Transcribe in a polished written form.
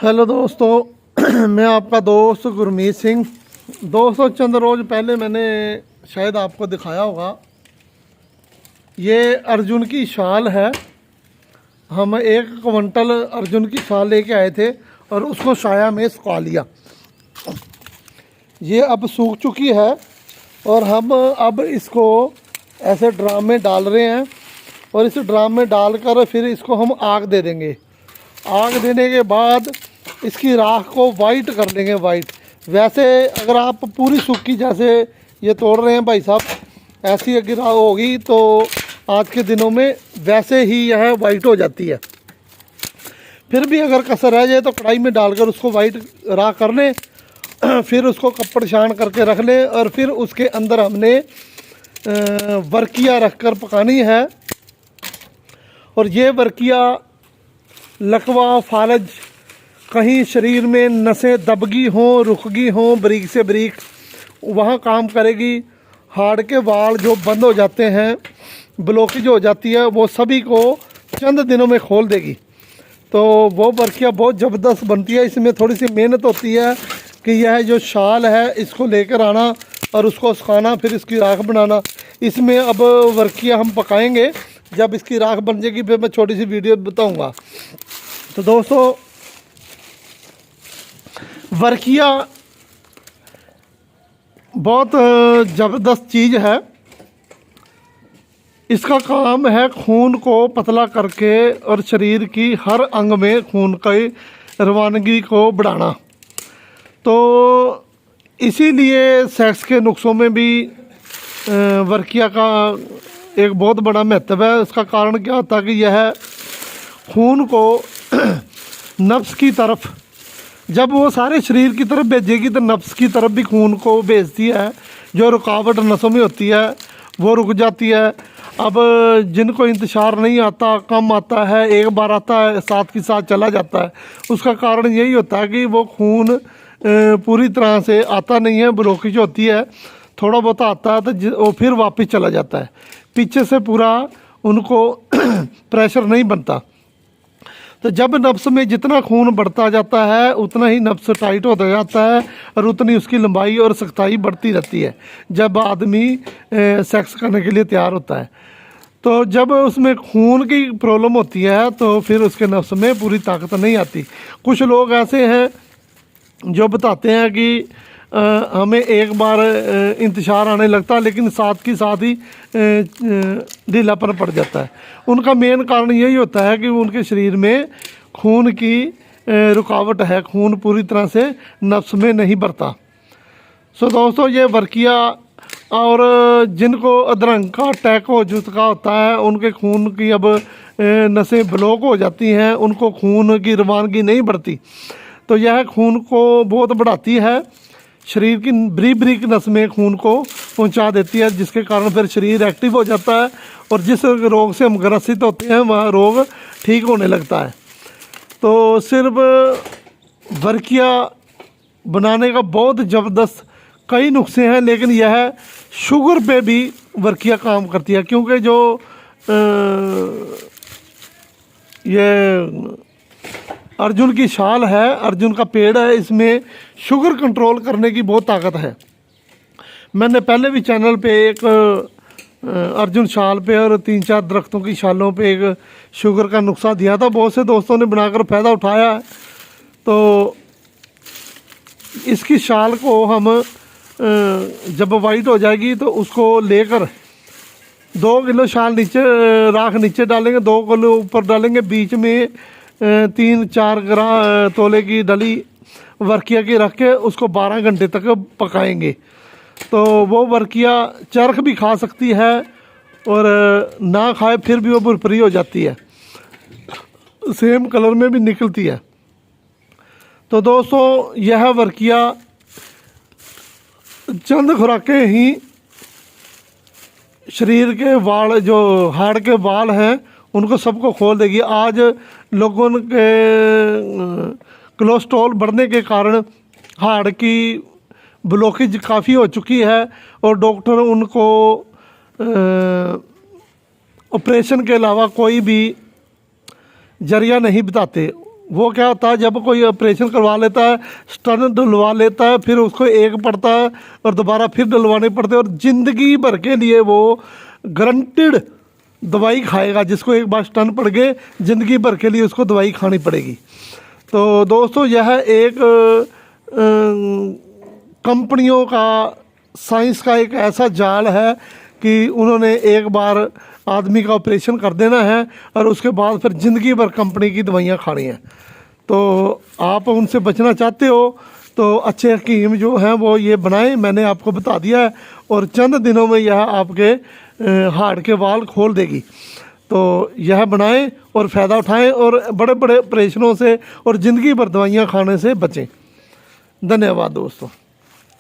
Hello दोस्तों, मैं आपका दोस्त गुरमीत सिंह। दोस्तों, चंद रोज़ पहले मैंने शायद आपको दिखाया होगा, ये अर्जुन की शाल है। हम 1 क्विंटल अर्जुन की शाल लेके आए थे और उसको साया में सुखा लिया। ये अब सूख चुकी है और हम अब इसको ऐसे ड्राम में डाल रहे हैं और इस ड्राम में डालकर फिर इसको हम आग दे देंगे। आग देने के बाद इसकी राख को वाइट कर लेंगे। वाइट वैसे अगर आप पूरी सूखी जैसे ये तोड़ रहे हैं भाई साहब, ऐसी अगर होगी तो आज के दिनों में वैसे ही यह वाइट हो जाती है। फिर भी अगर कसर रह जाए तो कढ़ाई में डालकर उसको वाइट राख कर लें, फिर उसको कपड़ छान करके रख लें और फिर उसके अंदर हमने वर्किया रख कर पकानी है। और ये वर्किया लकवा फालज कहीं शरीर में नसें दबगी हों, रुकगी हों, बारीक से बारीक, वहाँ काम करेगी। हार्ट के वाल जो बंद हो जाते हैं, ब्लॉकेज हो जाती है, वो सभी को चंद दिनों में खोल देगी। तो वो वर्किया बहुत ज़बरदस्त बनती है। इसमें थोड़ी सी मेहनत होती है कि यह जो शाल है इसको लेकर आना और उसको सुखाना, फिर इसकी राख बनाना। इसमें अब वर्किया हम पकाएंगे, जब इसकी राख बन जाएगी फिर मैं छोटी सी वीडियो बताऊंगा। तो दोस्तों, वर्किया बहुत ज़बरदस्त चीज़ है। इसका काम है खून को पतला करके और शरीर की हर अंग में खून की रवानगी को बढ़ाना। तो इसीलिए सेक्स के नुस्खों में भी वर्किया का एक बहुत बड़ा महत्व है। इसका कारण क्या होता है कि यह खून को नफ्स की तरफ, जब वो सारे शरीर की तरफ भेजेगी तो नफ्स की तरफ भी खून को भेजती है। जो रुकावट नसों में होती है वो रुक जाती है। अब जिनको इंतशार नहीं आता, कम आता है, एक बार आता है साथ के साथ चला जाता है, उसका कारण यही होता है कि वो खून पूरी तरह से आता नहीं है, ब्लॉकेज होती है। थोड़ा बहुत आता है तो वो फिर वापस चला जाता है, पीछे से पूरा उनको प्रेशर नहीं बनता। तो जब नफ्स में जितना खून बढ़ता जाता है उतना ही नफ्स टाइट होता जाता है और उतनी उसकी लंबाई और सख्ताई बढ़ती रहती है जब आदमी सेक्स करने के लिए तैयार होता है। तो जब उसमें खून की प्रॉब्लम होती है तो फिर उसके नफ्स में पूरी ताकत नहीं आती। कुछ लोग ऐसे हैं जो बताते हैं कि हमें एक बार इंतशार आने लगता है लेकिन साथ की साथ ही ढीलापन पड़ जाता है। उनका मेन कारण यही होता है कि उनके शरीर में खून की रुकावट है, खून पूरी तरह से नफ्स में नहीं बढ़ता। सो दोस्तों, ये वर्किया और जिनको अधरंग का अटैक हो चुका होता है, उनके खून की अब नसें ब्लॉक हो जाती हैं, उनको खून की रवानगी नहीं बढ़ती, तो यह खून को बहुत बढ़ाती है। शरीर की बारीक बारीक नस में खून को पहुंचा देती है, जिसके कारण फिर शरीर एक्टिव हो जाता है और जिस रोग से हम ग्रसित होते हैं वह रोग ठीक होने लगता है। तो सिर्फ वर्किया बनाने का बहुत ज़बरदस्त कई नुस्खे हैं, लेकिन यह शुगर पे भी वर्किया काम करती है। क्योंकि जो ये अर्जुन की शाल है, अर्जुन का पेड़ है, इसमें शुगर कंट्रोल करने की बहुत ताकत है। मैंने पहले भी चैनल पे एक अर्जुन शाल पे और 3-4 दरख्तों की शालों पे एक शुगर का नुस्खा दिया था। बहुत से दोस्तों ने बनाकर फ़ायदा उठाया है। तो इसकी शाल को हम जब वाइट हो जाएगी तो उसको लेकर 2 किलो शाल नीचे राख नीचे डालेंगे, 2 किलो ऊपर डालेंगे, बीच में 3-4 तोले की डली वर्किया की रख के उसको 12 घंटे तक पकाएंगे। तो वो वर्किया चरख भी खा सकती है और ना खाए फिर भी वो भुरभुरी हो जाती है, सेम कलर में भी निकलती है। तो दोस्तों, यह वर्किया चंद खुराकें ही शरीर के वाल, जो हाड़ के वाल हैं, उनको सबको खोल देगी। आज लोगों के कोलेस्ट्रॉल बढ़ने के कारण हार्ट की ब्लॉकेज काफ़ी हो चुकी है और डॉक्टर उनको ऑपरेशन के अलावा कोई भी जरिया नहीं बताते। वो क्या होता है, जब कोई ऑपरेशन करवा लेता है, स्टन डलवा लेता है, फिर उसको एक पड़ता है और दोबारा फिर डलवाने पड़ते हैं, और ज़िंदगी भर के लिए वो गारंटेड दवाई खाएगा। जिसको एक बार स्टन पड़ गए, ज़िंदगी भर के लिए उसको दवाई खानी पड़ेगी। तो दोस्तों यह एक कंपनियों का, साइंस का एक ऐसा जाल है कि उन्होंने एक बार आदमी का ऑपरेशन कर देना है और उसके बाद फिर ज़िंदगी भर कंपनी की दवाइयाँ खानी हैं। तो आप उनसे बचना चाहते हो तो अच्छे हकीम जो हैं वो ये बनाएं, मैंने आपको बता दिया है, और चंद दिनों में यह आपके हार्ट के वाल खोल देगी। तो यह बनाएं और फ़ायदा उठाएं और बड़े बड़े ऑपरेशनों से और ज़िंदगी भर दवाइयाँ खाने से बचें। धन्यवाद दोस्तों।